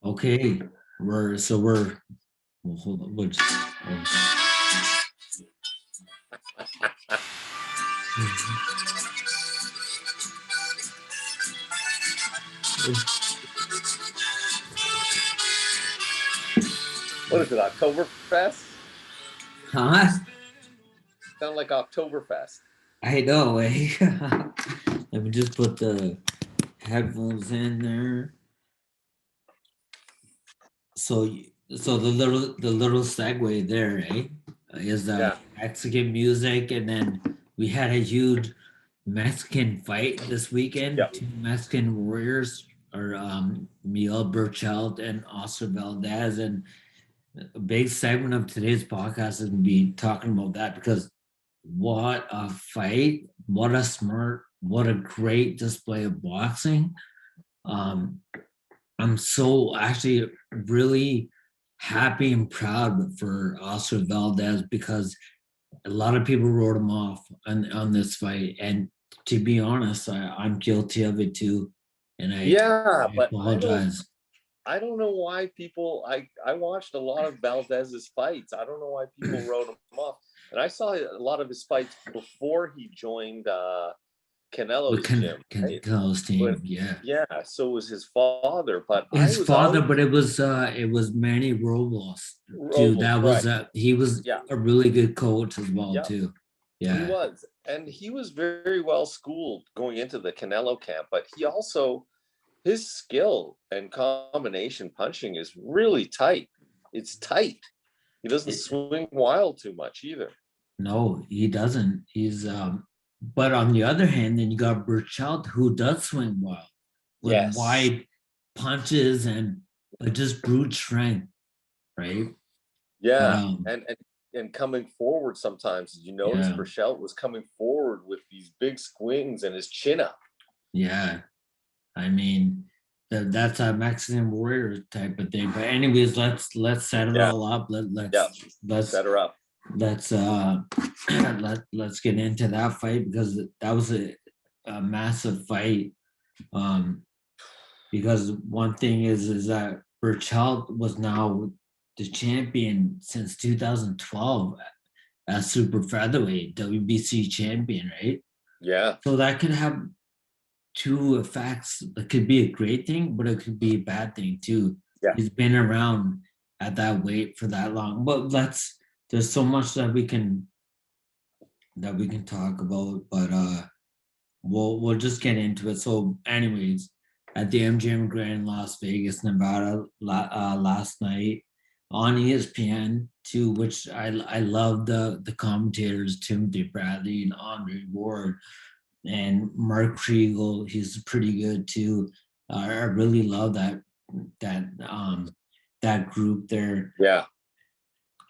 Okay, well, hold on. What is it, Oktoberfest? Huh? Sound like Oktoberfest. I know. Eh? Let me just put the headphones in there. So, so the little segue there, eh, is Yeah. Mexican music, and then we had a huge Mexican fight this weekend. Yeah. Two Mexican warriors, or Miguel Berchelt and Oscar Valdez, and a big segment of today's podcast is going to be talking about that because what a fight! What a great display of boxing. Um, I'm so actually really happy and proud for Oscar Valdez because a lot of people wrote him off on this fight, and to be honest, I'm guilty of it too, and Yeah, I but apologize. I don't know why people I watched a lot of Valdez's fights. I don't know why people wrote him off. And I saw a lot of his fights before he joined What Canelo's can gym, can right? Carlos But team? Yeah, yeah, so was his father. But I his was father, always but it was Manny Robles too. Robles, That was right. he was Yeah, a really good coach as well yeah, too. he Yeah, was. And he was very well schooled going into the Canelo camp, but he also his skill and combination punching is really tight. It's tight. He doesn't swing wild too much either. no, he doesn't. But on the other hand, then you got Burchelt who does swing wild with Yes. wide punches and but just brute strength, right? But Yeah. And coming forward sometimes, did you notice yeah, Berchelt was coming forward with these big swings and his chin up? yeah. I mean, that's a Mexican warrior type of thing. But anyways, let's set it Yeah. all up. Yeah. Let's Set her up. let's let's get into that fight because that was a massive fight. Um, because one thing is that Berchelt was now the champion since 2012 as super featherweight WBC champion, right? Yeah. So that could have two effects. It could be a great thing, but it could be a bad thing too. Yeah. He's been around at that weight for that long. But there's so much that we can talk about, but we'll just get into it. So, anyways, at the MGM Grand in Las Vegas, Nevada, last night on ESPN too, which I love the commentators Timothy Bradley and Andre Ward and Mark Kriegel. He's pretty good too. I really love that that group there. Yeah.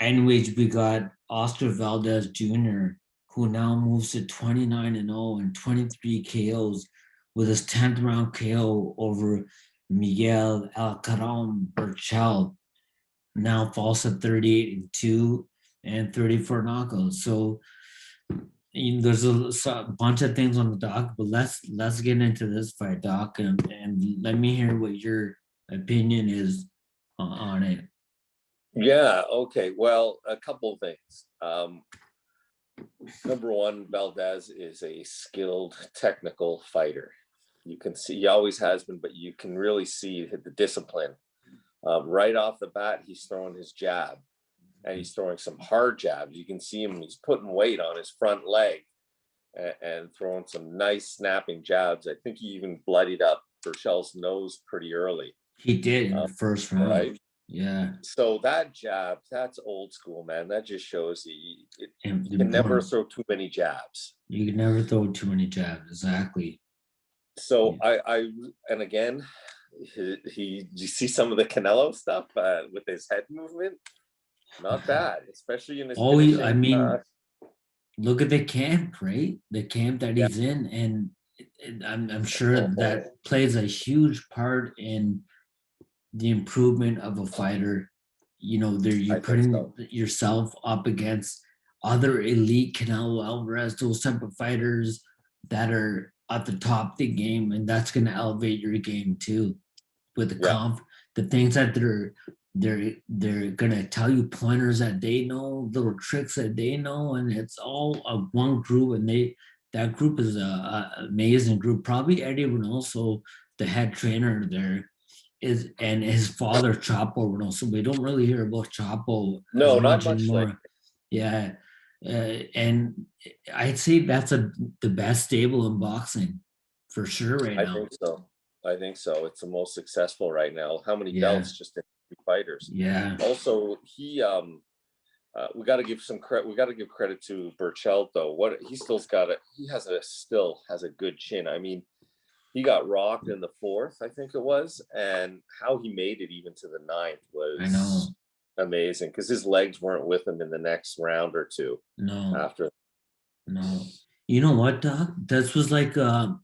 Anyways, we got Oscar Valdez Jr., who now moves to 29-0 and 23 KOs with his 10th round KO over Miguel Alacran Berchelt. Now falls to 38-2 and 34 knockouts. So there's a bunch of things on the dock, but let's get into this fight, Doc, and let me hear what your opinion is on it. Yeah. Okay. Well, a couple of things. Number one, Valdez is a skilled technical fighter. You can see he always has been, but you can really see the discipline. Right off the bat, he's throwing his jab and he's throwing some hard jabs. You can see him, he's putting weight on his front leg and throwing some nice snapping jabs. I think he even bloodied up Berchelt's nose pretty early. He did in the first round. Right. Yeah. So that jab, that's old school, man. That just shows you can never Important. throw too many jabs. You can never throw too many jabs. Exactly. So and again, you see some of the Canelo stuff with his head movement. Not bad, especially in his finishing. I mean, look at the camp, right? The camp that Yeah. he's in, and I'm sure that plays a huge part in the improvement of a fighter. You're putting yourself up against other elite Canelo Alvarez, those type of fighters that are at the top of the game, and that's going to elevate your game too with the the things that they're gonna tell you, pointers that they know, little tricks that they know, and it's all a one group, and that group is a amazing group. Probably Eddy Reynoso, the head trainer there, is, and his father Chapo Reynoso. We don't really hear about Chapo No, as not much much like. anymore. Yeah, and I'd say that's the best stable in boxing for sure right I now. think so. I think so. It's the most successful right now. How many Yeah, belts just in 3 fighters? yeah, Also, we got to give some credit. We got to give credit to Berchelt though. What he still's got it. He still has a good chin. I mean, he got rocked in the 4th, I think it was, and how he made it even to the 9th I know. was amazing because his legs weren't with him in the next round or two. No, After. no. You know what, Doc? This was like the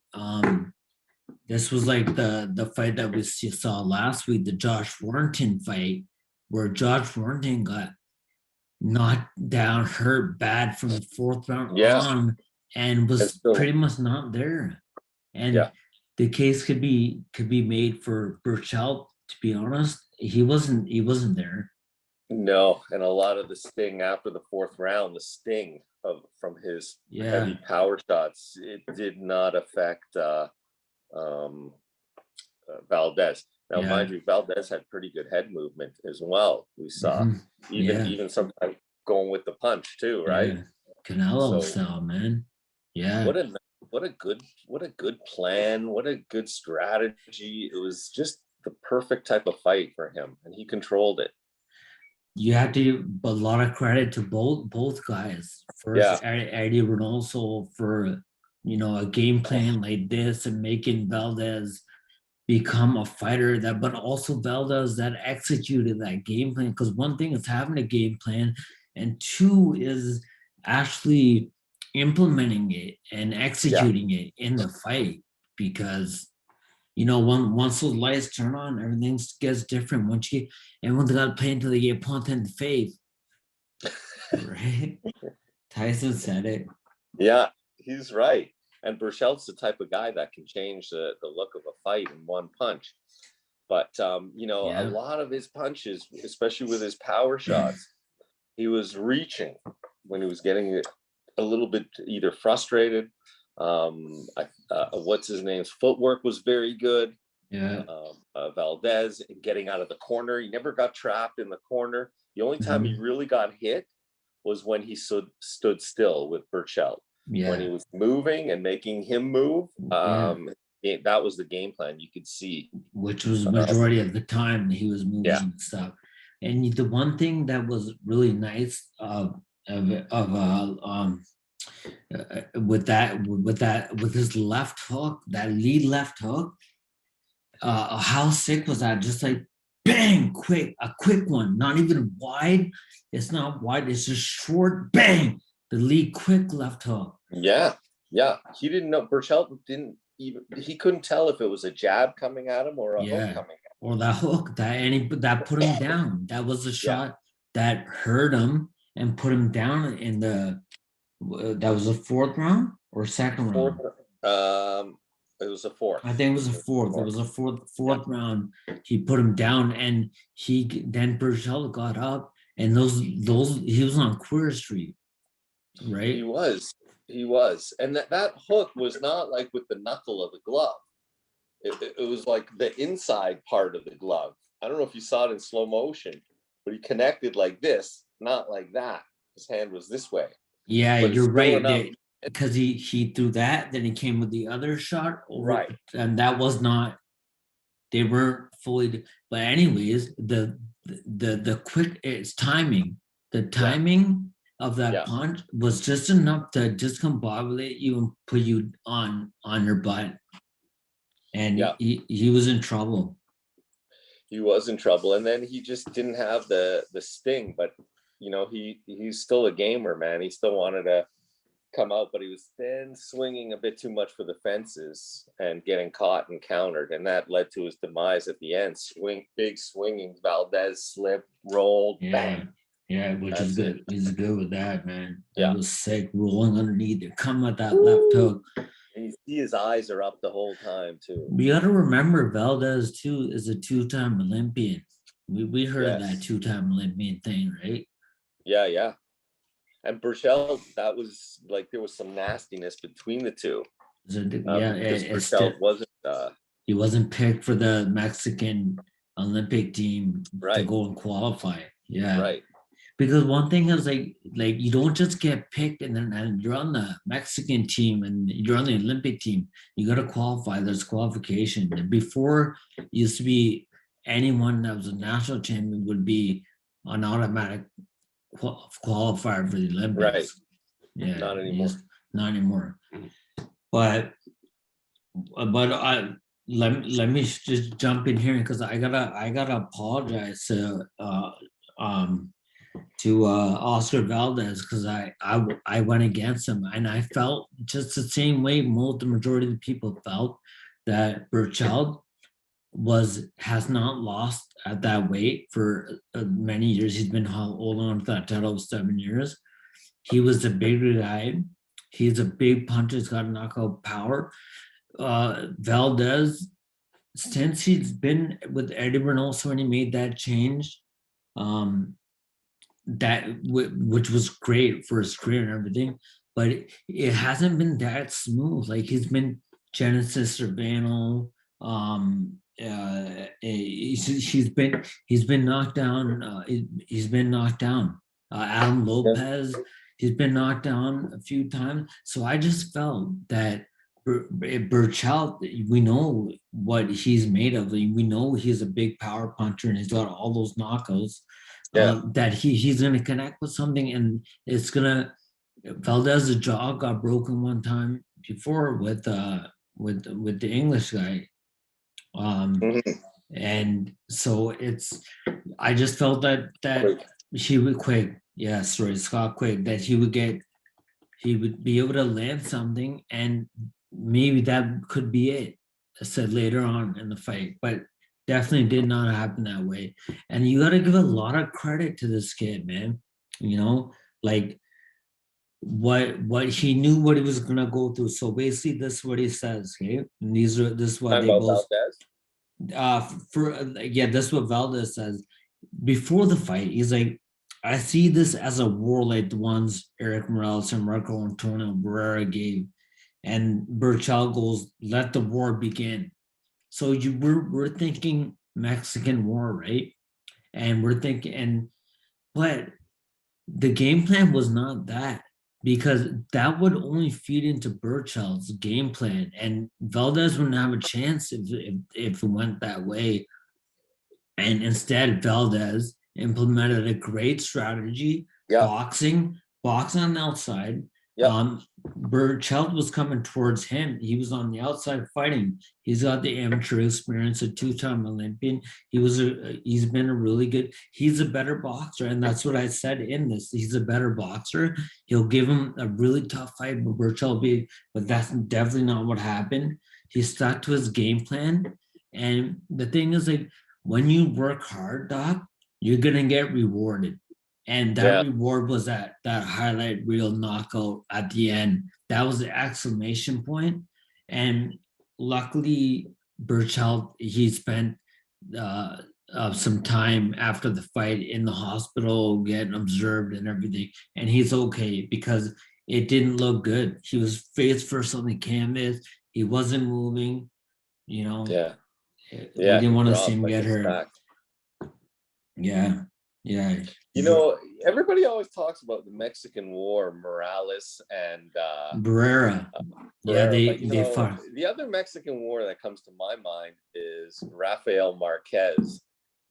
fight that we saw last week, the Josh Warrington fight, where Josh Warrington got knocked down, hurt bad from the 4th round Yeah, on, and was still, pretty much not there. And yeah. the case could be made for Berchelt. To be honest, he wasn't there. No, and a lot of the sting after the 4th round, the sting from his heavy power shots, it did not affect Valdez. Now, mind you, Valdez had pretty good head movement as well. We saw even sometimes going with the punch too, right? Yeah. Canelo style, man. Yeah. What a good plan. What a good strategy. It was just the perfect type of fight for him, and he controlled it. You have to give a lot of credit to both guys. First, Eddy Reynoso for a game plan like this and making Valdez become a fighter that, but also Valdez that executed that game plan. Because one thing is having a game plan, and two is actually implementing it and executing it in the fight. Because once those lights turn on, everything gets different. Everyone's got to play until they get punched in the face. Right? Tyson said it. Yeah, he's right. And Berchelt's the type of guy that can change the look of a fight in one punch. But, a lot of his punches, especially with his power shots, he was reaching when he was getting a little bit either frustrated. What's his name's footwork was very good. Yeah. Valdez getting out of the corner. He never got trapped in the corner. The only time he really got hit was when he stood still with Berchelt. Yeah. When he was moving and making him move, that was the game plan. You could see, which was the majority of the time he was moving and stuff. And the one thing that was really nice with his left hook, that lead left hook, how sick was that? Just like bang, a quick one, not even wide. It's not wide, it's just short, bang, the lead quick left hook. Yeah. He didn't know. Berchelt he couldn't tell if it was a jab coming at him or a hook coming at him. Or that hook that put him down. That was a shot that hurt him and put him down in that was the 4th round or 2nd round? It was a 4th. I think it was a 4th. It was a fourth round. He put him down, and then Berchelt got up, and those he was on Queer Street, right? He was, and that hook was not like with the knuckle of the glove. It was like the inside part of the glove. I don't know if you saw it in slow motion, but he connected like this, not like that. His hand was this way. Yeah, you're right. Because he threw that, then he came with the other shot over, right? And that was not. They weren't fully. But anyways, the quick, it's timing. The timing of that punch was just enough to discombobulate you and put you on your butt. And he was in trouble. He was in trouble, and then he just didn't have the sting. But he's still a gamer, man. He still wanted to come out, but he was then swinging a bit too much for the fences and getting caught and countered, and that led to his demise at the end. Big swinging. Valdez slipped, rolled, bang. Yeah, which is good. He's good with that, man. That was sick, rolling underneath it, come at that left hook. And you see his eyes are up the whole time too. You got to remember Valdez too is a two-time Olympian. We heard of that Yes. two-time Olympian thing, right? Yeah. And Berchelt, that was like there was some nastiness between the two. So, Because Berchelt wasn't he wasn't picked for the Mexican Olympic team to right. go and qualify. Yeah. Right. Because one thing is like you don't just get picked and you're on the Mexican team and you're on the Olympic team. You got to qualify. There's qualification. And before it used to be anyone that was a national champion would be an automatic qualifier for the Olympics. Right. Yeah. Not anymore. Not anymore. But let me just jump in here because I gotta apologize to Oscar Valdez because I went against him and I felt just the same way the majority of the people felt that Berchelt has not lost at that weight for many years. He's been holding on to that title 7 years. He was a bigger guy. He's a big puncher. He's got knockout power. Valdez, since he's been with Eddy Reynoso when he made that change, which was great for his career and everything, but it hasn't been that smooth. Like he's been Genesis Urbano, he's been knocked down. He's been knocked down. Adam Lopez, he's been knocked down a few times. So I just felt that Berchelt, we know what he's made of. We know he's a big power puncher and he's got all those knockouts. That he's going to connect with something and it's going to. Valdez's jaw got broken one time before with the English guy. And so I just felt that he would Quigg, Scott Quigg, that he would be able to land something and maybe that could be it. I said later on in the fight, but definitely did not happen that way. And you got to give a lot of credit to this kid, man. You know, like what he knew what he was gonna go through. So basically, this is what he says. Okay, and this is what they both. This is what Valdez says before the fight. He's like, I see this as a war like the ones Eric Morales and Marco Antonio Barrera gave. And Berchelt goes, let the war begin. So we're thinking Mexican war, right? And we're thinking, but the game plan was not that because that would only feed into Berchelt's game plan, and Valdez wouldn't have a chance if it went that way. And instead, Valdez implemented a great strategy, boxing on the outside. Berchelt was coming towards him. He was on the outside fighting. He's got the amateur experience, a two-time Olympian. He's been a really good. He's a better boxer, and that's what I said in this. He's a better boxer. He'll give him a really tough fight, but that's definitely not what happened. He stuck to his game plan, and the thing is, like when you work hard, Doc, you're gonna get rewarded. And that reward was that highlight reel knockout at the end. That was the exclamation point. And luckily, Berchelt, he spent some time after the fight in the hospital getting observed and everything. And he's okay because it didn't look good. He was face first on the canvas. He wasn't moving, you know. We didn't want to see him get hurt. Yeah. You know, everybody always talks about the Mexican War, Morales and Barrera. They fought. The other Mexican War that comes to my mind is Rafael Marquez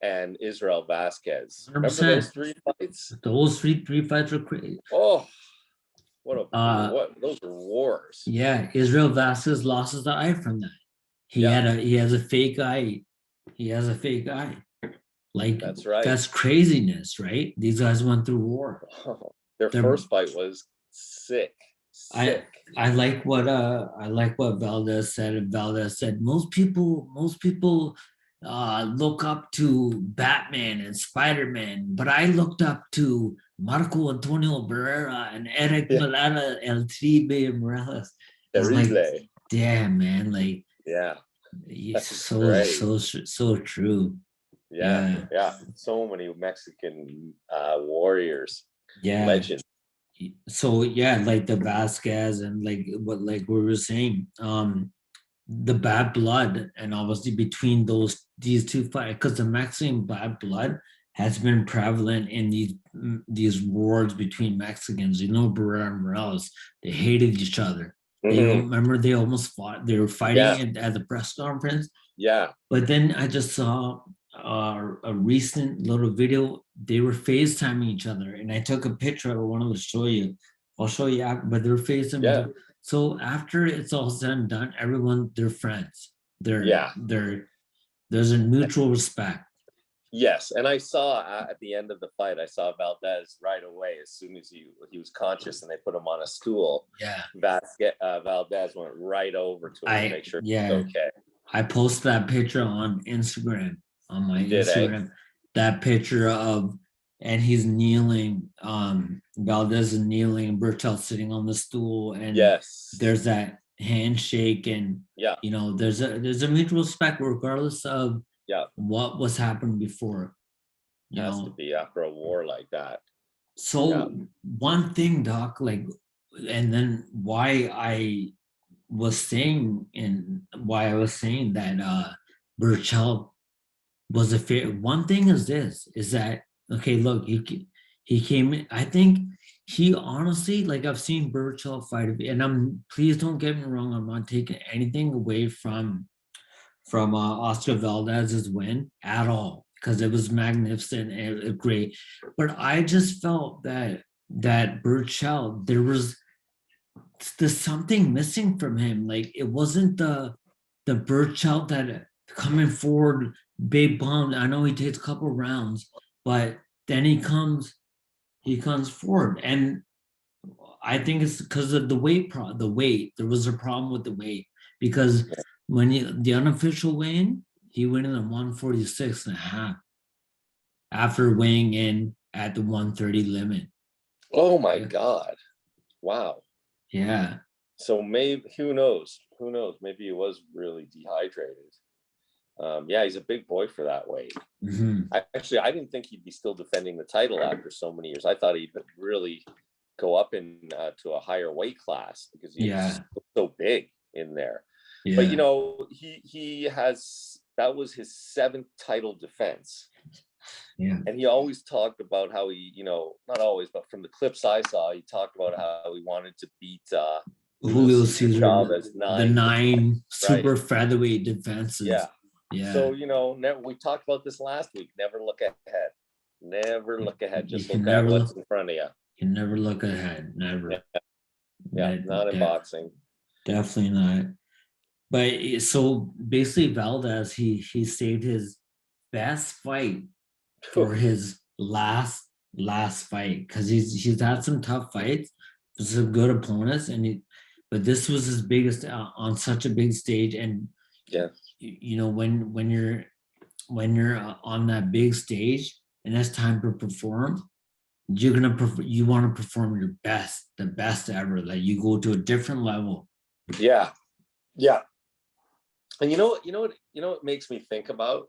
and Israel Vasquez. 100%. Remember those three fights? Those three fights were crazy. Oh, those were wars. Yeah, Israel Vasquez lost his eye from that. He has a fake eye. Like that's right. That's craziness, right? These guys went through war. Their first fight was sick. I like what Valdez said. And Valdez said most people look up to Batman and Spider-Man, but I looked up to Marco Antonio Barrera and Eric Malata El Tribe Morales. damn, man, like Yeah, it's that's so great. so true. Yeah, Yeah, yeah. So many Mexican warriors, yeah. legends. So yeah, like the Vasquez and like we were saying, the bad blood, and obviously between these two fights, because the Mexican bad blood has been prevalent in these wars between Mexicans. You know, Barrera and Morales, they hated each other. They Hmm. remember they almost fought. They were Yeah, fighting at the press conference. yeah. But then I just saw a recent little video. They were FaceTiming each other, and I took a picture. I wanted to show you. I'll show you after, but they're FaceTiming. Yeah, So after it's all said and done, everyone they're friends. yeah. There's a mutual respect. Yes, and I saw at the end of the fight, I saw Valdez right away as soon as he was conscious, and they put him on a stool. Yeah, Valdez went right over to him to I make sure he's yeah okay. I posted that picture on Instagram on my You did, eh? Instagram. That picture of and he's kneeling. Valdez is kneeling, Berchelt sitting on the stool, and Yes. there's that handshake, and Yeah, there's a mutual respect regardless of yeah. what was happened before. You Has to know, be after a war like that. Yeah. so one thing, Doc, like, and then why I was saying that Burchell was a fair. One thing is this: is that okay? Look, he came in. I think he honestly, like, I've seen Burchell fight, and please don't get me wrong. I'm not taking anything away from Oscar Valdez's win at all, because it was magnificent and great. But I just felt that Burchell, there's something missing from him. Like, it wasn't the Burchell that coming forward, big bomb. I know he takes a couple rounds, but then he comes forward, and I think it's because of the weight. The weight, there was a problem with the weight, because when the unofficial weigh-in, he went in at 146 and a half after weighing in at the 130 limit. Oh my Yeah. God. Wow. Yeah. So maybe who knows? Who knows? Maybe he was really dehydrated. Yeah, he's a big boy for that weight. Mhm. I didn't think he'd be still defending the title after so many years. I thought he'd really go up to a higher weight class because he's Yeah. so big in there. But Yeah. you know, that was his 7th title defense. Yeah. And he always talked about how he, not always, but from the clips I saw, he talked about how he wanted to beat Julio Cesar, Chavez the 9 super right? featherweight defenses. Yeah. Yeah. So, we talked about this last week. Never look ahead. Never look ahead. Just You can look at never what's in front of you. You never look ahead. Never. Yeah, not in boxing. Definitely not. But so basically, Valdez, he saved his best fight for his last fight, because he's had some tough fights with some good opponents, but this was his biggest on such a big stage. And Yeah. When you're on that big stage and it's time to perform, you want to perform your best, the best ever. Like, you go to a different level. Yeah. Yeah. And you know what makes me think about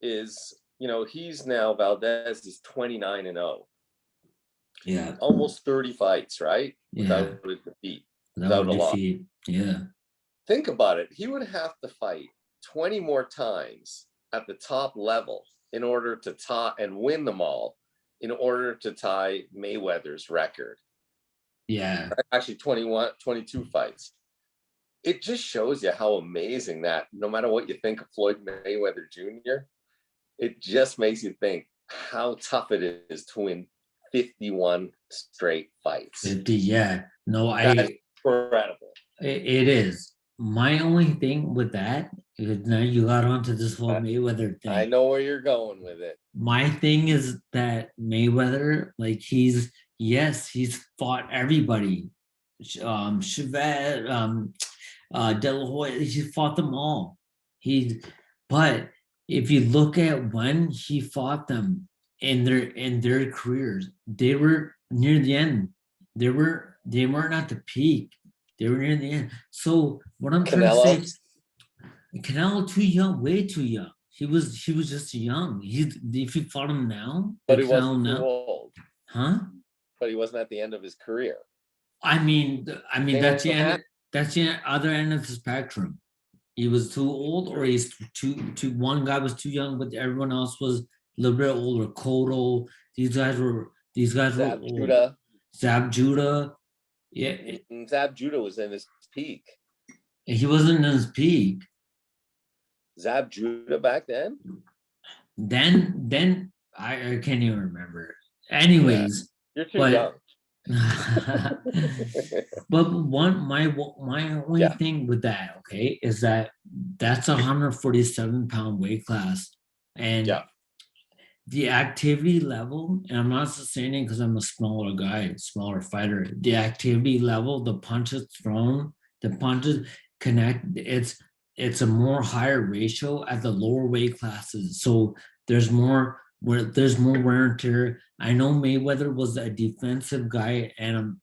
is, he's now, Valdez is 29-0. Yeah. Almost 30 fights, right? Yeah. Without a defeat. Without a loss. defeat. Yeah. Think about it. He would have to fight 20 more times at the top level in order to tie and win them all, in order to tie Mayweather's record. Yeah. Actually, 22 fights. It just shows you how amazing that, no matter what you think of Floyd Mayweather Jr., it just makes you think how tough it is to win 51 straight fights. 50, yeah. No, That's incredible. It is. My only thing with that is, now you got onto this whole Mayweather thing. I know where you're going with it. My thing is that Mayweather, like, he's fought everybody. Chavez, De La Hoya, he fought them all. But if you look at when he fought them in their careers, they were near the end. They weren't at the peak. They were near the end. So what I'm trying to Canelo, say, Canelo too young, way too young. He was just young. If you fought him now, the but he Canelo wasn't too now, old. huh? But he wasn't at the end of his career. I mean Same that's the with end. Hat. That's the other end of the spectrum. He was too old, or he's too. One guy was too young, but everyone else was a little bit older. Kodo, these guys were Zab old. Judah. Zab Judah, yeah, Zab Judah was in his peak. he wasn't in his peak. Zab Judah back then. Then I can't even remember. Yeah, Anyways, you're too young. but but my only Yeah, thing with that, okay, is that that's 147-pound weight class, and yeah, the activity level, and I'm not just saying it because I'm a smaller guy, smaller fighter. The activity level, the punches thrown, the punches connect. It's a more higher ratio at the lower weight classes. So there's more wear and tear. I know Mayweather was a defensive guy, and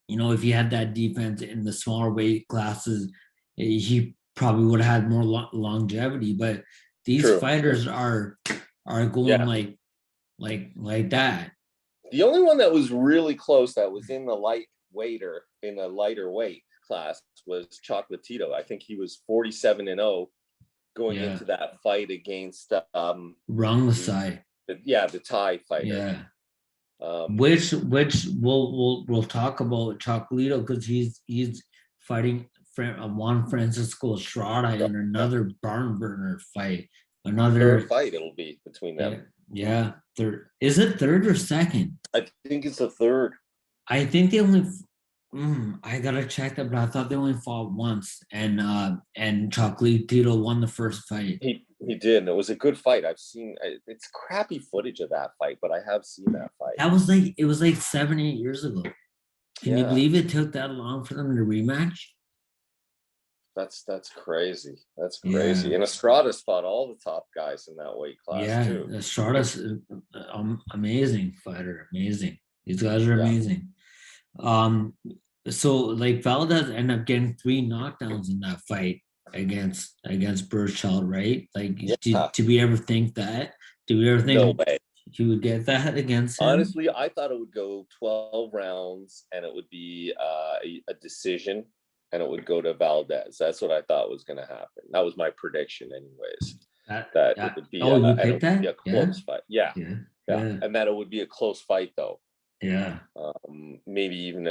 if he had that defense in the smaller weight classes, he probably would have had more longevity. But these true. fighters are going Yeah, like that. the only one that was really close that was in the in a lighter weight class was Chocolatito. I think he was 47-0 going Yeah, into that fight against wrong side. the Thai fighter. Yeah, Um, which we'll talk about Chocolito because he's fighting Juan Francisco Estrada in yeah, another barn burner fight. third Another, fight it'll be between yeah, them. yeah. Third, is it third or second? I think it's the third. I think they only. I gotta check that, but I thought they only fought once, and Chocolatito won the first fight. He did, and it was a good fight. It's crappy footage of that fight, but I have seen that fight. It was like 7-8 years ago. Can you Yeah, believe it took that long for them to rematch? that's crazy. That's Yeah, crazy. And Estrada's fought all the top guys in that weight class yeah. too. Estrada's amazing fighter, amazing. These guys are Yeah, amazing. Um, so like Valdez ended up getting 3 knockdowns in that fight against Berchelt, right? Like, yeah. did we ever think that? Did we ever No think way. he would get that against him? Honestly, I thought it would go 12 rounds and it would be a decision and it would go to Valdez. That's what I thought was going to happen. That was my prediction, anyways. That it would be Oh, you and it picked would be that? a Yeah, close fight. Yeah, yeah, yeah, yeah, and that it would be a close fight though. yeah. Maybe even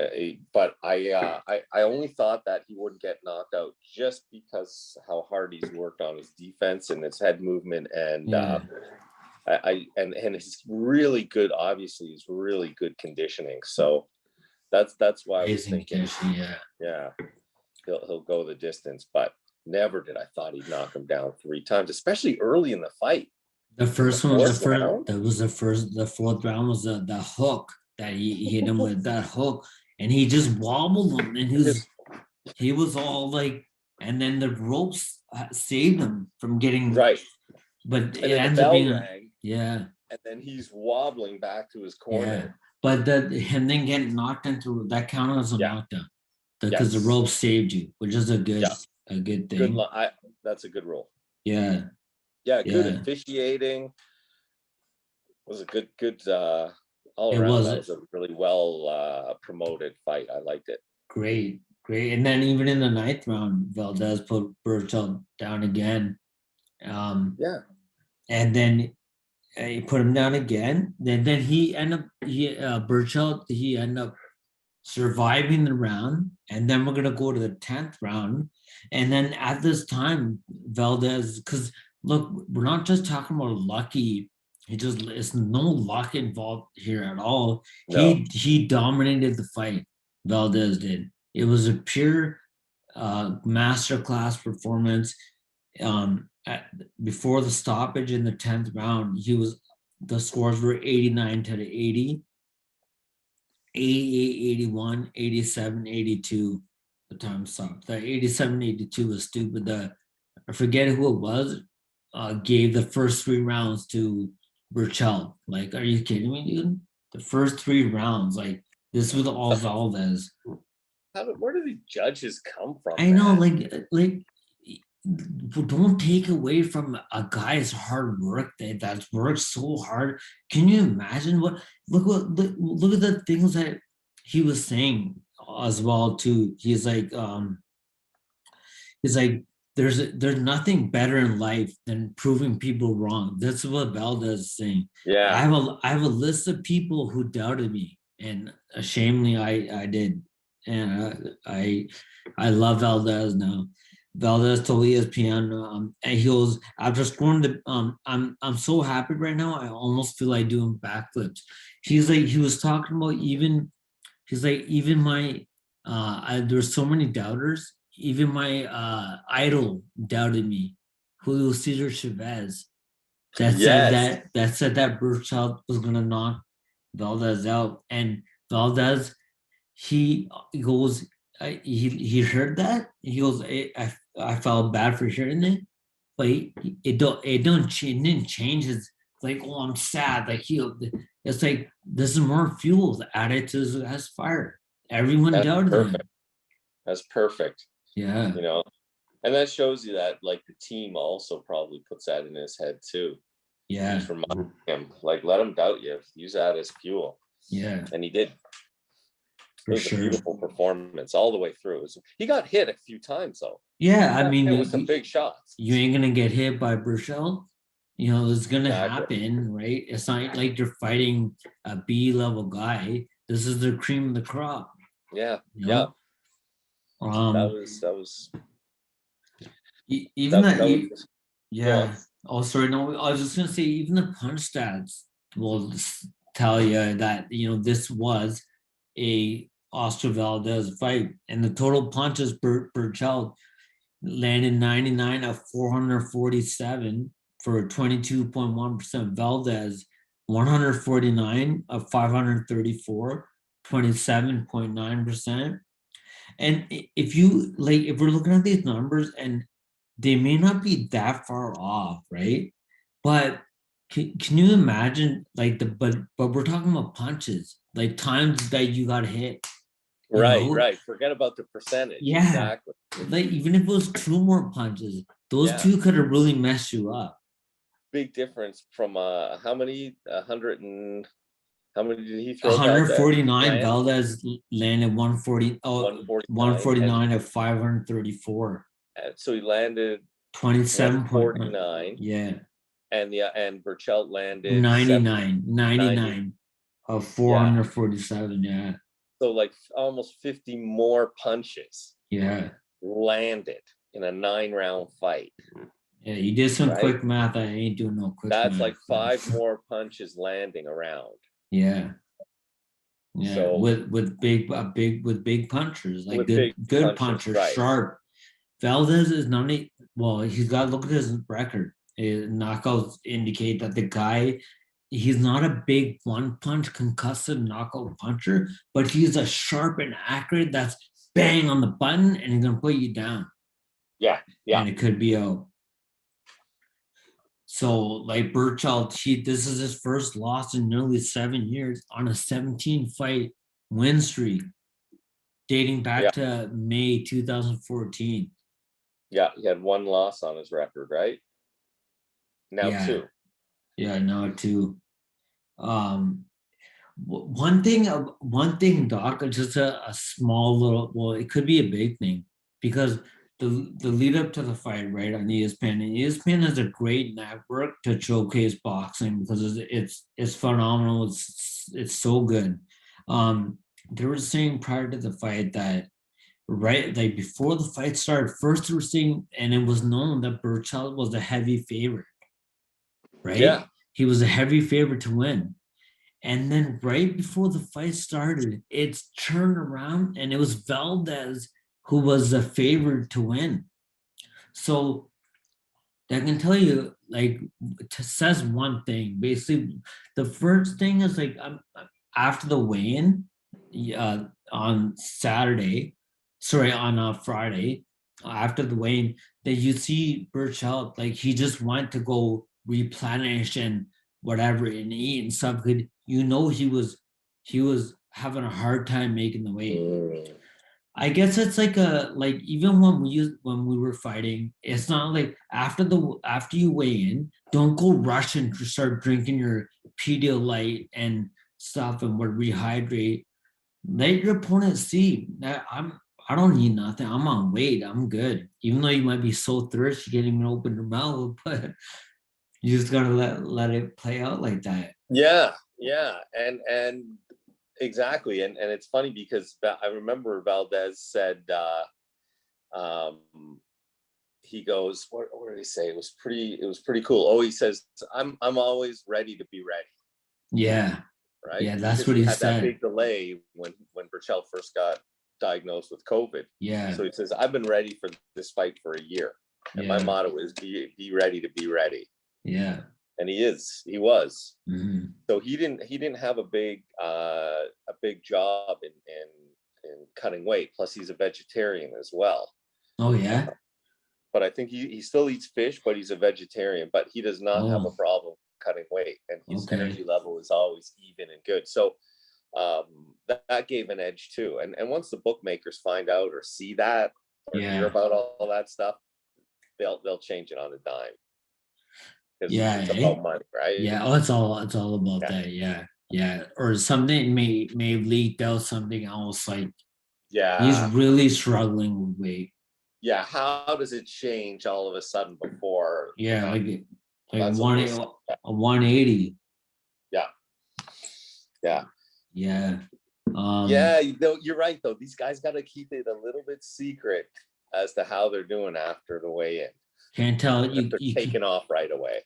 but I only thought that he wouldn't get knocked out just because how hard he's worked on his defense and his head movement and Yeah. and his really good, obviously he's really good conditioning. So that's why I was Amazing thinking, conditioning, yeah, he'll go the distance, but never did I thought he'd knock him down 3 times, especially early in the fight. The In the first one, fourth round, the fourth round was the hook that he hit him with that hook, and he just wobbled him, and he was all like, and then the ropes saved him from getting, right, but and it then the ends up bell being, rang, yeah, and then he's wobbling back to his yeah, corner. but him then getting knocked into that counted as a Yeah. knockdown because the Yes. rope saved you, which is a good Yeah. thing. That's a good rule. Yeah, Yeah, good yeah, officiating. Was a good all it around. was That was a really well promoted fight. I liked it. great, and then even in the ninth round, Valdez put Berchelt down again. Yeah. And then he put him down again. Then Berchelt, he ended up surviving the round, and then we're gonna go to the 10th round. And then at this time, Valdez, because look, we're not just talking about lucky. It's no luck involved here at all. No. He dominated the fight. Valdez did. It was a pure masterclass performance. Before the stoppage in the 10th round, the scores were 89 to 80, 88, 81, 87, 82. The time stopped. The 87, 82 was stupid. I forget who it was, gave the first 3 rounds to Berchelt. Like, are you kidding me, dude? The first 3 rounds, like, this was all Valdez. where do the judges come from, I know, man? don't take away from a guy's hard work that's worked so hard. Can you imagine look at the things that he was saying as well too. He's like there's nothing better in life than proving people wrong. That's what Valdez is saying. Yeah, I have a list of people who doubted me, and ashamedly I did. And I love Valdez now. Valdez told ESPN, and he goes, after scoring I'm so happy right now. I almost feel like doing backflips. He was talking about he's like, even my, there's so many doubters. Even my idol doubted me, Julio Cesar Chavez, yes, that said that Berchelt was gonna knock Valdez out, and Valdez he goes, he heard that, he goes, I felt bad for hearing it, but it didn't change his, like, oh, I'm sad, like it's like this is more fuel added to his fire. Everyone that's doubted perfect. him. That's perfect. Yeah, You know, and that shows you that like the team also probably puts that in his head too. yeah, Just remind him, like, let him doubt you. Use that as fuel, yeah, and he did. It for was a sure. beautiful performance all the way through. He got hit a few times though. Yeah, He I got mean, hit with some big shots. you ain't gonna get hit by Berchelt. You know, it's gonna Exactly. happen, right? It's not like you're fighting a B level guy. This is the cream of the crop. Yeah, You yeah. know, That um, was even that that, that was go on. yeah. Oh, sorry, no, I was just gonna say, even the punch stats will tell you that, you know, this was a Oscar Valdez fight, and the total punches Berchelt landed 99 of 447 for 22.1%. Valdez 149 of 534, 27.9%. And if you like, if we're looking at these numbers, and they may not be that far off, right? But can you imagine, like, but we're talking about punches, like times that you got hit, you Right, know? right. Forget about the percentage. Yeah. Exactly. Like, even if it was two more punches, those Yeah. two could have really messed you up. Big difference from how many 100 and how many did he throw? 149, Land Valdez landed 140, 149, 149 of 534. so he landed 27.9. 149, Yeah. and Berchelt landed 99 of Yeah, 447. Yeah. so like almost 50 more punches Yeah. landed in a 9-round fight. Yeah. You did some Right? quick math. I ain't doing no quick That's math. like 5 more punches landing around. Yeah. Yeah, So with big punchers, like with big good punches, punchers, right? sharp. Valdez is not a, well, he's got to look at his record. Knockouts indicate that the guy, he's not a big one punch concussive knockout puncher, but he's a sharp and accurate that's bang on the button and he's gonna put you down. Yeah, yeah. And it could be a, so like Berchelt, this is his first loss in nearly 7 years on a 17 fight win streak dating back to May 2014. Yeah, he had 1 loss on his record, right? Now Yeah. 2. Yeah, now 2. One thing, Doc, just a small little, well, it could be a big thing, because the lead up to the fight, right, on ESPN, and ESPN has a great network to showcase boxing because it's phenomenal. It's so good. They were saying prior to the fight that, right, like before the fight started, first they were saying, and it was known that Berchelt was a heavy favorite, right? Yeah. He was a heavy favorite to win. And then right before the fight started, it's turned around and it was Valdez who was the favorite to win. So I can tell you, like, says one thing. Basically, the first thing is, like, after the weigh-in on Saturday, sorry, on Friday, after the weigh-in, that you see Berchelt, like, he just went to go replenish and whatever and eat and stuff. You know, he was having a hard time making the weight. I guess it's like even when we were fighting, it's not like after you weigh in, don't go rushing to start drinking your Pedialyte and stuff and what rehydrate. Let your opponent see that I don't need nothing. I'm on weight. I'm good. Even though you might be so thirsty, you can't even open your mouth, but you just gotta let it play out like that. Yeah, yeah, and exactly, and it's funny because I remember Valdez said, he goes, what did he say? It was pretty cool. Oh, he says, I'm always ready to be ready, Yeah. right? Yeah, that's Because what he he had that said. big delay when Berchelt first got diagnosed with COVID. Yeah. So he says, I've been ready for this fight for a year, and my Yeah. motto is be ready to be ready. Yeah. And he was. Mhm. So he didn't have a big job in cutting weight. Plus, he's a vegetarian as well. Oh yeah. But I think he still eats fish, but he's a vegetarian. But he does not have a Oh, problem cutting weight, and his okay. energy level is always even and good. So that gave an edge too. And once the bookmakers find out or see that or hear Yeah. about all that stuff, they'll change it on a dime because Yeah. it's Eh? about money, right? Yeah. Oh, it's all about Yeah, that. Yeah. Yeah. Or something may have leaked out something else. Like he's yeah, really struggling with weight. yeah. How does it change all of a sudden before? Yeah, like That's what we'll see. a 180. Yeah, yeah. Yeah. Yeah, you're right though. These guys got to keep it a little bit secret as to how they're doing after the weigh-in. Can't tell If you they're you can, taking off right away.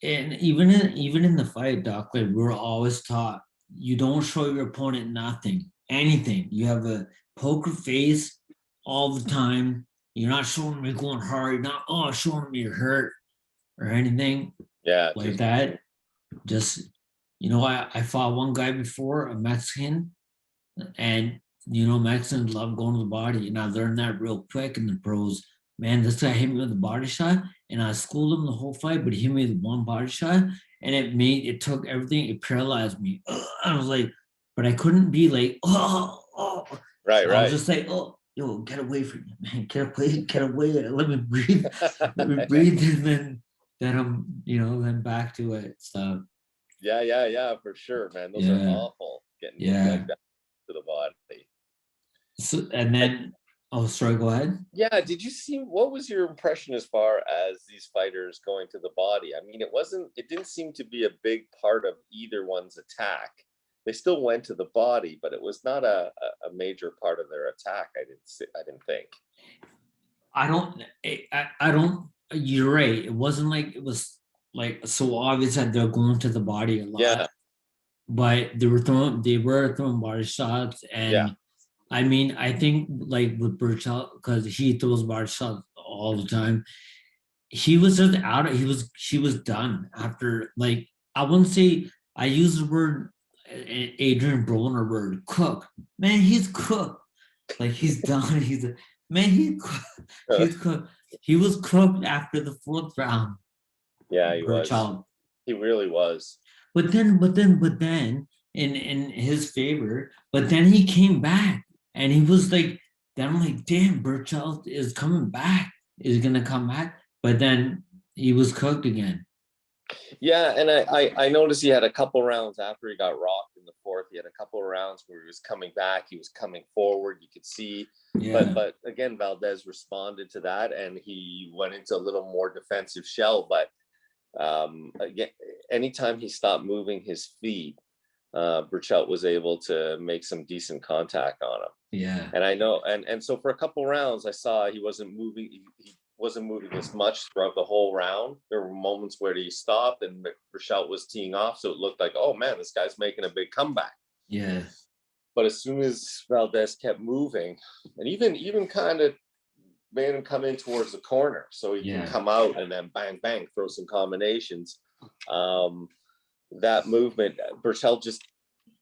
and even in the fight, Doc, like we're always taught you don't show your opponent nothing, anything. You have a poker face all the time. You're not showing me going hard. You're not showing me you're hurt or anything Yeah, like just that. Just I fought one guy before, a Mexican, and Mexicans love going to the body, and I learned that real quick in the pros. Man, this guy hit me with a body shot, and I schooled him the whole fight, but he hit me with one body shot, and it took everything, it paralyzed me. I was like, but I couldn't be like, oh. right, I was right. just like, oh, yo, get away from me, man, get away, let me breathe, and then then back to it. So Yeah, for sure, man. Those are yeah, awful. Getting hit yeah. like that to the body. So and then, oh, sorry, go ahead. Yeah, did you see what was your impression as far as these fighters going to the body? I mean, it didn't seem to be a big part of either one's attack. They still went to the body, but it was not a major part of their attack. I didn't think. I don't. You're right. It wasn't like it was like so obvious that they're going to the body a lot, Yeah, but they were throwing body shots, yeah, and I mean, I think like with Berchelt, because he throws body shots all the time, he was just out of she was done after, like, I wouldn't say, I use the word Adrien Broner word, cook. Man, he's cooked. Like he's done. Man, he's cooked. He was cooked after the fourth round, yeah. He was. Berchelt. He really was. But then, in his favor, but then he came back and he was like, then I'm like, damn, Berchelt is coming back, is gonna come back. But then he was cooked again. Yeah, and I noticed he had a couple rounds after he got rocked in the fourth. He had a couple of rounds where he was coming back. He was coming forward. You could see, Yeah. but again, Valdez responded to that, and he went into a little more defensive shell. But again, anytime he stopped moving his feet, Berchelt was able to make some decent contact on him. Yeah. And I know, and so for a couple rounds, I saw he wasn't moving. He wasn't moving as much throughout the whole round. There were moments where he stopped and Berchelt was teeing off, so it looked like, oh man, this guy's making a big comeback. Yeah. But as soon as Valdez kept moving, and even kind of made him come in towards the corner so he can Yeah. come out and then bang bang throw some combinations. That movement, Berchelt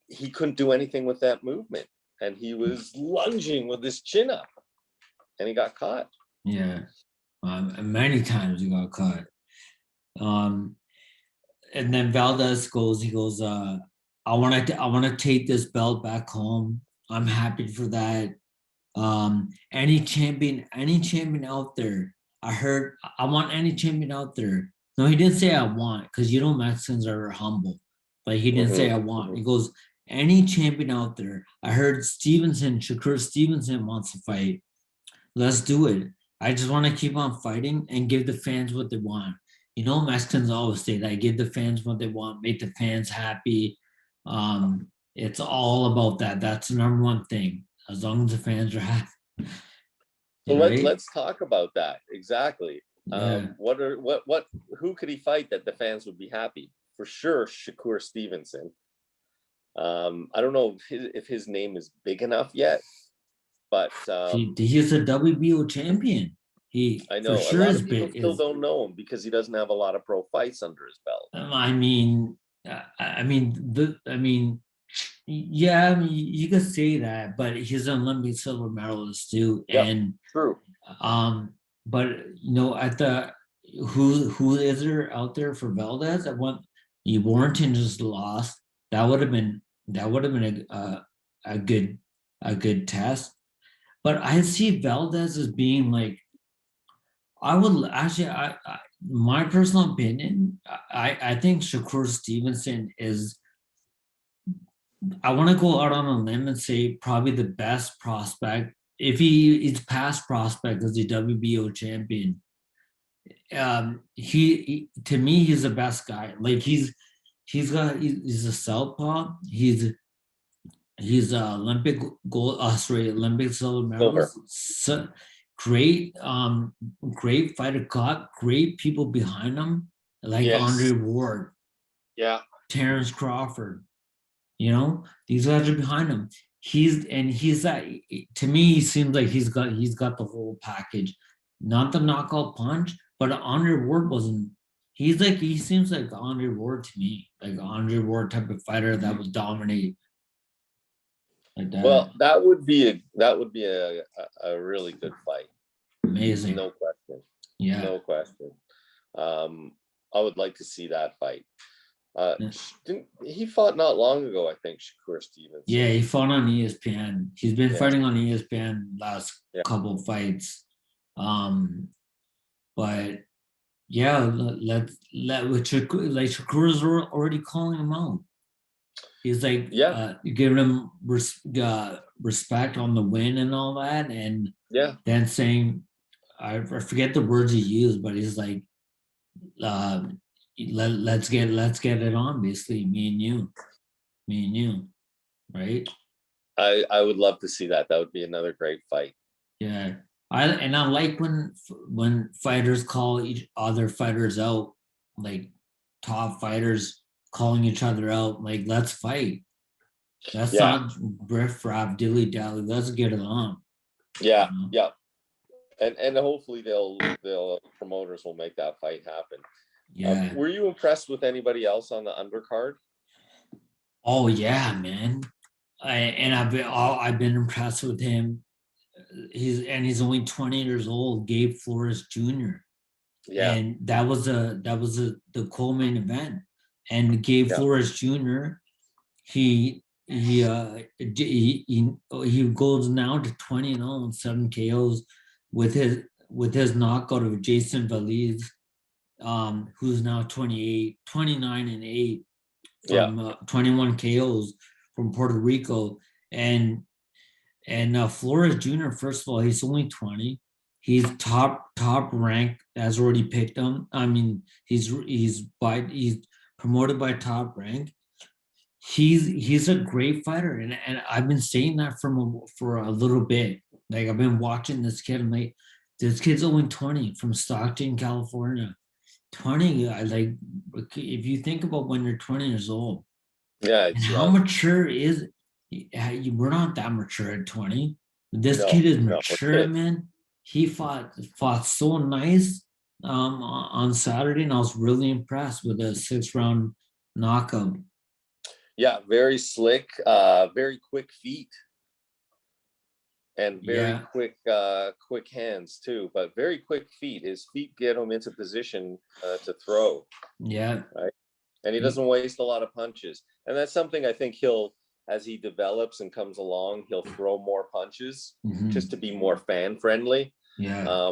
he couldn't do anything with that movement, and he was lunging with his chin up, and he got caught. Yeah. Many times he got caught. Um, and then Valdez he goes, I want to take this belt back home. I'm happy for that. Any champion out there. I heard I want any champion out there. No, he didn't say I want, because Mexicans are humble, but he didn't say I want. He goes, any champion out there. I heard Shakur Stevenson wants to fight. Let's do it. I just want to keep on fighting and give the fans what they want. Mexicans always say that, give the fans what they want, make the fans happy. It's all about that. That's the number one thing. As long as the fans are happy. So Right? let's talk about that. Exactly. Yeah. Who could he fight that the fans would be happy? For sure, Shakur Stevenson. I don't know if his name is big enough yet, but He's a WBO champion. He I know for a sure lot is of people big. still don't know him because he doesn't have a lot of pro fights under his belt. Yeah, you could say that, but he's an Olympic silver medalist too. Yep, And true. but at the who is there out there for Valdez? I want Warrington just lost. That would have been a good test. But I see Valdez as being like, I would actually, my personal opinion, I think Shakur Stevenson is, I want to go out on a limb and say probably the best prospect. If he is past prospect as a WBO champion, he to me, he's the best guy. Like he's a southpaw. He's a Olympic gold, Olympic silver medalist. So, great, great fighter, got great people behind him, like Yes. Andre Ward, Yeah. Terrence Crawford. These guys are behind him. He's that, to me, he seems like he's got the whole package. Not the knockout punch, but Andre Ward wasn't. He seems like Andre Ward to me, like Andre Ward type of fighter that would dominate. Like that. Well, that would be a really good fight. Amazing. No question. Yeah. No question. I would like to see that fight. He fought not long ago, I think, Shakur Stevenson. Yeah, he fought on ESPN. He's been fighting on ESPN last couple of fights. But yeah, let Shakur's already calling him out. He's like, giving him respect on the win and all that, and then saying, I forget the words he used, but he's like, let's get it on, basically, me and you, right? I would love to see that. That would be another great fight. Yeah, I like when fighters call each other fighters out, like top fighters calling each other out, like, let's fight. That's not riff raff dilly dally. Let's get it on. Yeah, yeah. And hopefully they'll promoters will make that fight happen. Yeah. Were you impressed with anybody else on the undercard? Oh yeah, man. I've been impressed with him. He's only 20 years old, Gabe Flores Jr. Yeah. And that was the co-main event. And Gabe Flores Jr., he goes now to 20-0 and 7 KOs with his knockout of Jason Valdez, who's now 29-8 from 21 KOs from Puerto Rico. And Flores Jr., first of all, he's only 20. He's top rank, has already picked him. I mean, he's promoted by Top Rank. He's a great fighter, and I've been saying that for a little bit. Like, I've been watching this kid. I'm like, this kid's only 20 from Stockton, California. 20. If you think about when you're 20 years old, and how mature is? We're not that mature at 20. This kid is mature, man. He fought so nice on Saturday, and I was really impressed with a 6-round knockout. Yeah, very slick, very quick feet, and very quick hands too. But very quick feet. His feet get him into position to throw. Yeah, right. And he doesn't waste a lot of punches, and that's something I think he'll as he develops and comes along, he'll throw more punches just to be more fan friendly. Yeah.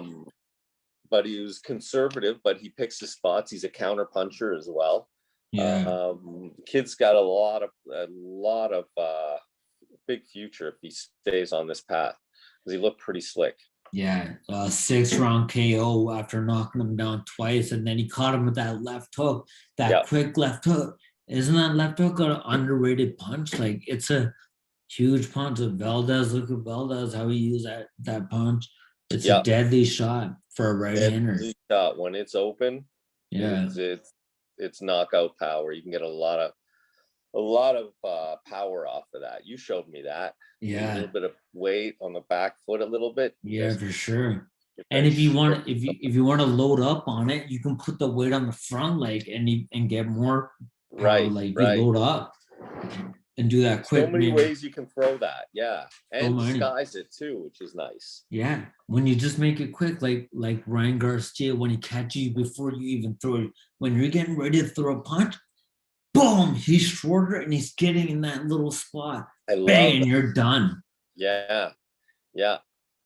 But he was conservative, but he picks his spots. He's a counter puncher as well. Yeah. Kid's got a lot of big future if he stays on this path, because he looked pretty slick. Yeah. 6-round KO after knocking him down twice, and then he caught him with that left hook, that quick left hook. Isn't that left hook an underrated punch? Like, it's a huge punch. Valdez, look at Valdez, how he used that punch. It's a deadly shot for a right-hander. When it's open, it's knockout power. You can get a lot of power off of that. You showed me that. Yeah. A little bit of weight on the back foot, a little bit. Yeah, for sure. And if you want to load up on it, you can put the weight on the front leg and get more power. Right. You load up and do that quick. So many ways you can throw that. Yeah. And disguise it too, which is nice. Yeah. When you just make it quick, like Ryan Garcia, when he catches you before you even throw it, when you're getting ready to throw a punch, boom, he's shorter and he's getting in that little spot. Bang, and you're done. Yeah.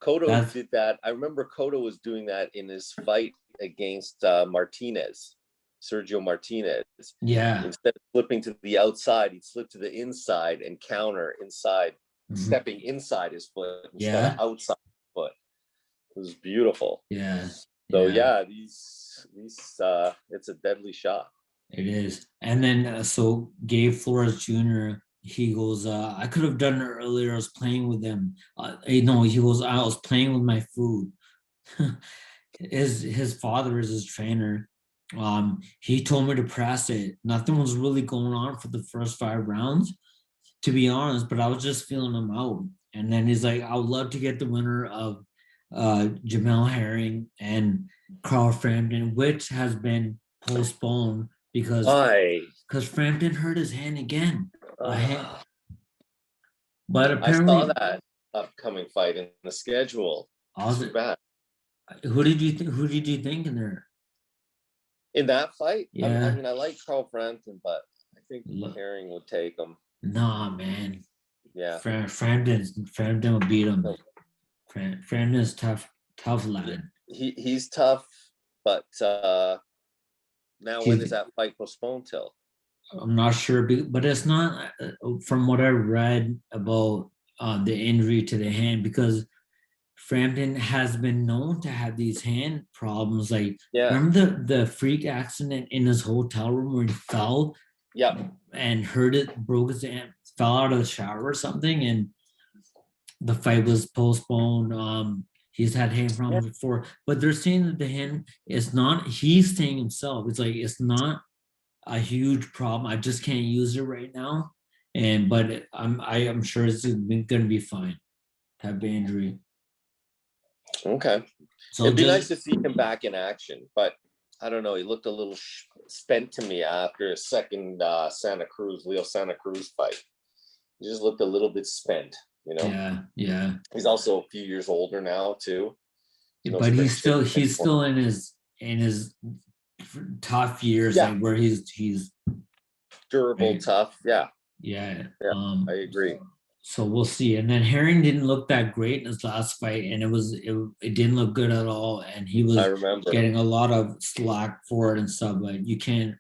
Cotto did that. I remember Cotto was doing that in his fight against Sergio Martinez. Yeah. Instead of flipping to the outside, he'd slip to the inside and counter inside, stepping inside his foot instead of outside his foot. It was beautiful. Yeah. So these it's a deadly shot. It is. And then so Gabe Flores Jr., he goes, I could have done it earlier. I was playing with him. He goes, I was playing with my food. His father is his trainer. He told me to press it. Nothing was really going on for the first 5 rounds, to be honest, but I was just feeling him out. And then he's like, I would love to get the winner of Jamel Herring and Carl Frampton, which has been postponed because Frampton hurt his hand again. But apparently, I saw that upcoming fight in the schedule. Too bad. Who did you think in there? In that fight? Yeah. I mean, I like Carl Frampton, but I think Herring would take him. Nah, man. Yeah. Frampton will beat him. Frampton's tough lad. He's tough, but now when is that fight postponed till? I'm not sure, but it's not, from what I read about the injury to the hand, because Frampton has been known to have these hand problems. Like, remember the freak accident in his hotel room where he fell? Yeah. And hurt it, broke his hand, fell out of the shower or something, and the fight was postponed. He's had hand problems before, but they're saying that the hand is not, he's saying himself, it's like, it's not a huge problem. I just can't use it right now. But I'm sure it's going to be fine. Type of injury. Okay. So it'd be nice to see him back in action, but I don't know. He looked a little spent to me after his second Leo Santa Cruz fight. He just looked a little bit spent, you know? Yeah. He's also a few years older now too. But he's still in his tough years, like where he's durable, tough. Yeah. I agree. So we'll see. And then Herring didn't look that great in his last fight, and it didn't look good at all. And he was getting a lot of slack for it and stuff. But you can't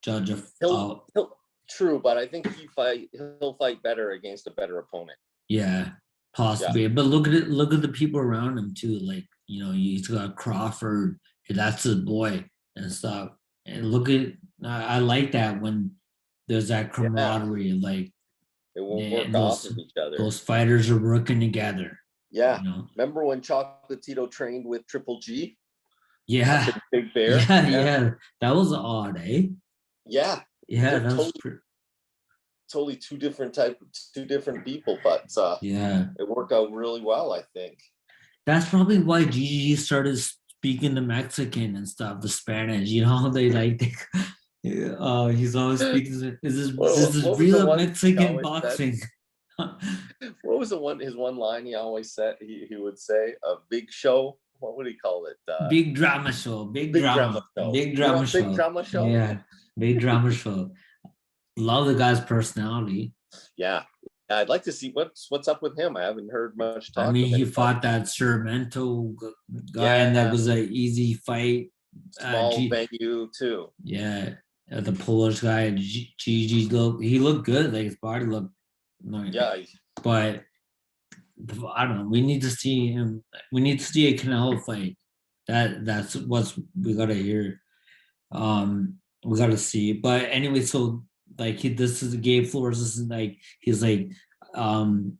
judge True, but I think he'll fight better against a better opponent. Yeah, possibly. But look at the people around him too. Like, he's got Crawford. That's his boy and stuff. And I like that when there's that camaraderie. Like, it won't work off of each other. Those fighters are working together. Yeah. Remember when Chocolatito trained with Triple G? Yeah. Big Bear? Yeah. That was odd, eh? Yeah. Yeah, that was totally two different people, but it worked out really well, I think. That's probably why Gigi started speaking the Mexican and stuff, the Spanish. He's always speaking. This is real Mexican boxing. What was his one line he always said? He would say, a big show. What would he call it? Big drama show. Big drama show. Big drama show. Big drama show. Yeah, big drama show. Love the guy's personality. Yeah. I'd like to see what's up with him. I haven't heard much talk. I mean, of he anybody. fought that Sermento guy, and that was an easy fight. Small venue too. Yeah, the Polish guy, Gigi, he looked good. Like his body looked nice. Yeah. But I don't know. We need to see him. We need to see a Canelo fight. That's what we gotta hear. We gotta see. But anyway, so like this is Gabe Flores. This is like he's like he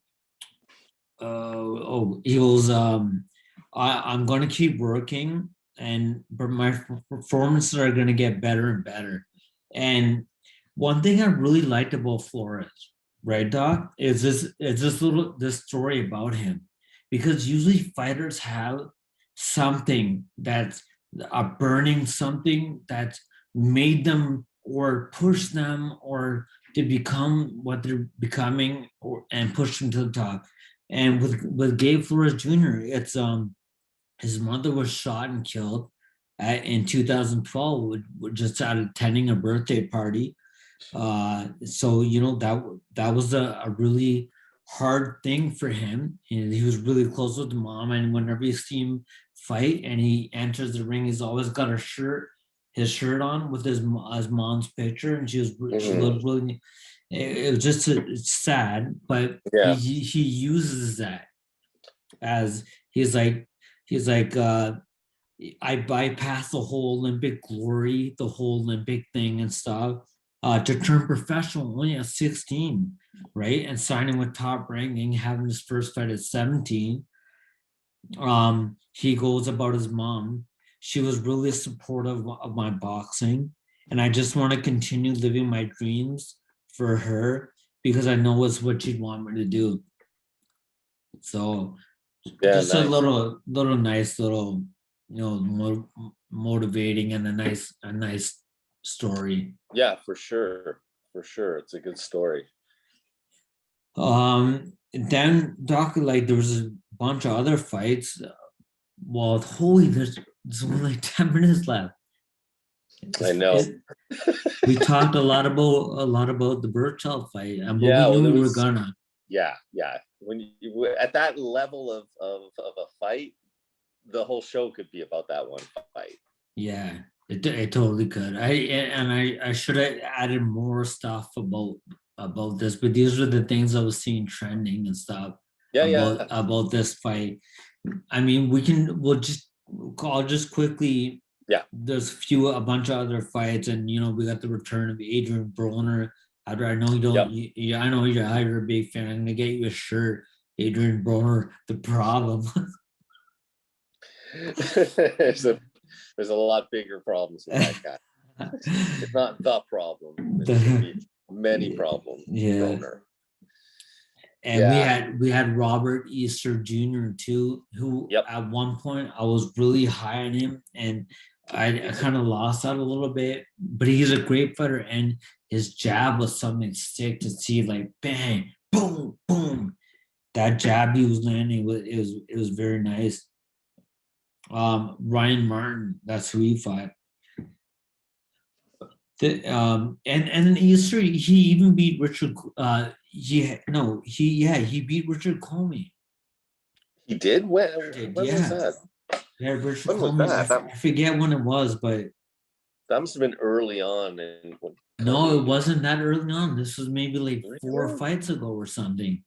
goes I'm gonna keep working, but my performances are gonna get better and better. And one thing I really liked about Flores, right, Doc, is this story about him, because usually fighters have something that's a burning something that's made them or pushed them or to become what they're becoming, and push them to the top. And with Gabe Flores Jr., it's his mother was shot and killed in 2012, just at attending a birthday party. So that was a really hard thing for him, and he was really close with the mom. And whenever you see him fight and he enters the ring, he's always got his shirt on with his mom's picture, and she looked really. It was just it's sad, but yeah. he uses that as he's like I bypassed the whole Olympic glory, the whole Olympic thing and stuff, to turn professional only at 16, right? And signing with Top Ranking, having his first fight at 17. He goes about his mom. She was really supportive of my boxing, and I just want to continue living my dreams for her, because I know it's what she'd want me to do. So just nice. a little nice little, motivating, and a nice story. Yeah, for sure. It's a good story. Then Doc, like there was a bunch of other fights. Well, there's only like 10 minutes left. I know. We talked a lot about the Berchelt fight, and we knew we were gonna. Yeah. When you at that level of a fight, the whole show could be about that one fight. Yeah, it totally could. I should have added more stuff about this, but these are the things I was seeing trending and stuff. About this fight. I mean, I'll just quickly. Yeah. There's a bunch of other fights, and we got the return of Adrien Broner. I know you don't. I know you're a big fan. I'm gonna get you a shirt, Adrien Broner, the problem. There's a lot bigger problems with that guy. It's not the problem. There's many problems. Yeah. Broner. And we had Robert Easter Jr. too, who at one point I was really high on him, and I kind of lost out a little bit, but he's a great fighter, and his jab was something sick to see, like bang, boom, boom. That jab he was landing with, it was very nice. Ryan Martin, that's who he fought. And Easter, he even beat Richard. He beat Richard Comey. He did? When was that? Yeah, Richard Comey. I forget when it was, but that must have been early on. No, it wasn't that early on. This was maybe like 4 fights ago or something.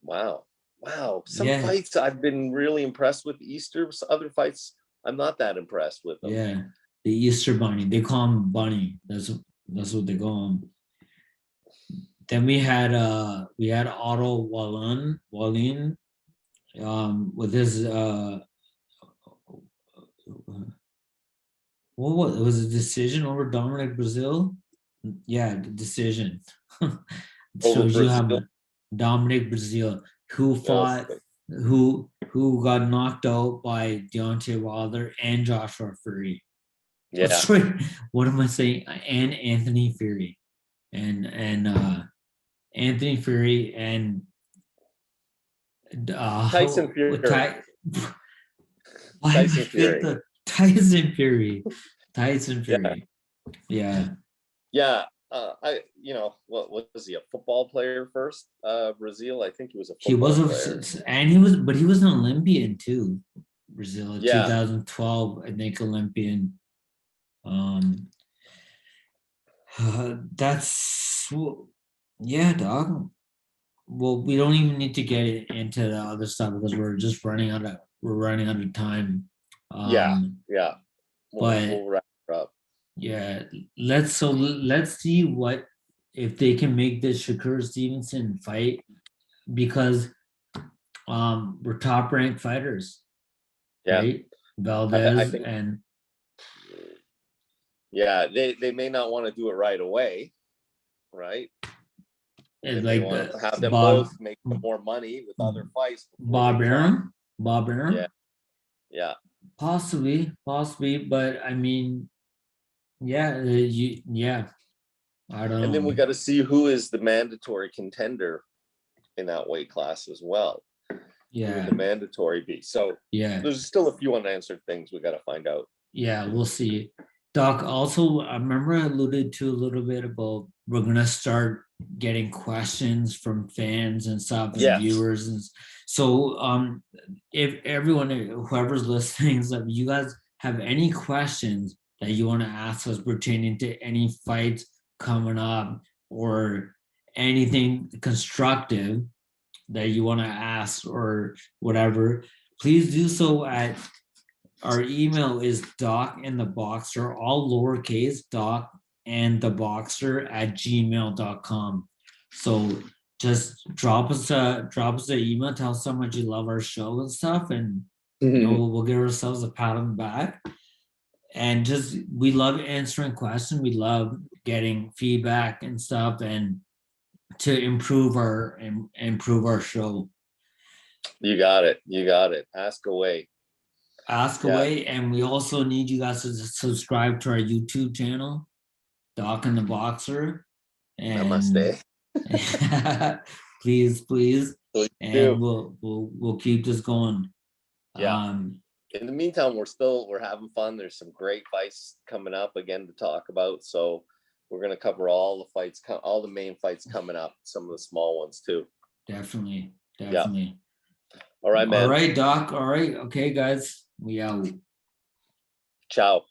Wow. Some fights I've been really impressed with. Easter. Other fights I'm not that impressed with them. Yeah, the Easter Bunny. They call him Bunny. That's what they call him. Then we had Otto Wallin with his what was a decision over Dominic Brazil? Yeah, the decision. So you have Dominic Brazil, who fought, who got knocked out by Deontay Wilder and Joshua Fury. Yeah. Sorry, what am I saying? And Anthony Fury, and Anthony Fury and Tyson Fury. Tyson Fury. Yeah. Yeah. What was he, a football player first? Brazil, I think he was a He football was player. and he was an Olympian too. Brazil, Yeah. 2012, I think Olympian. That's yeah, dog. Well, we don't even need to get into the other stuff because we're running out of time. Yeah. But We'll wrap it up. yeah, let's see what if they can make this Shakur Stevenson fight, because we're top ranked fighters, Yeah. right? I Valdez think, and yeah, they may not want to do it right away, right? They may like want to have them Bob both make more money with other fights. Bob Arum, Bob Arum. Yeah. Yeah. Possibly, but I mean, yeah, I don't And then know. we got to see who is the mandatory contender in that weight class as well. Yeah. Who would the mandatory be? So Yeah. there's still a few unanswered things we got to find out. Yeah, we'll see. Doc, also, I remember I alluded to a little bit about we're gonna start getting questions from fans and stuff and Yes. viewers, and so if everyone, whoever's listening, if you guys have any questions that you want to ask us pertaining to any fights coming up or anything constructive that you want to ask or whatever, please do so at our email is docandtheboxer, all lowercase, docandtheboxer@gmail.com. So just drop us an email, tell us how much you love our show and stuff, and we'll give ourselves a pat on the back. And just we love answering questions, we love getting feedback and stuff, and to improve our show. You got it. Ask away. Away, and we also need you guys to subscribe to our YouTube channel, Doc and the Boxer. And namaste. please, Please and do. we'll keep this going. Yeah. In the meantime, we're having fun. There's some great fights coming up again to talk about. So we're going to cover all the fights, all the main fights coming up, some of the small ones too. Definitely. Yeah. All right, man. All right, Doc. All right. Okay, guys. We out. Ciao.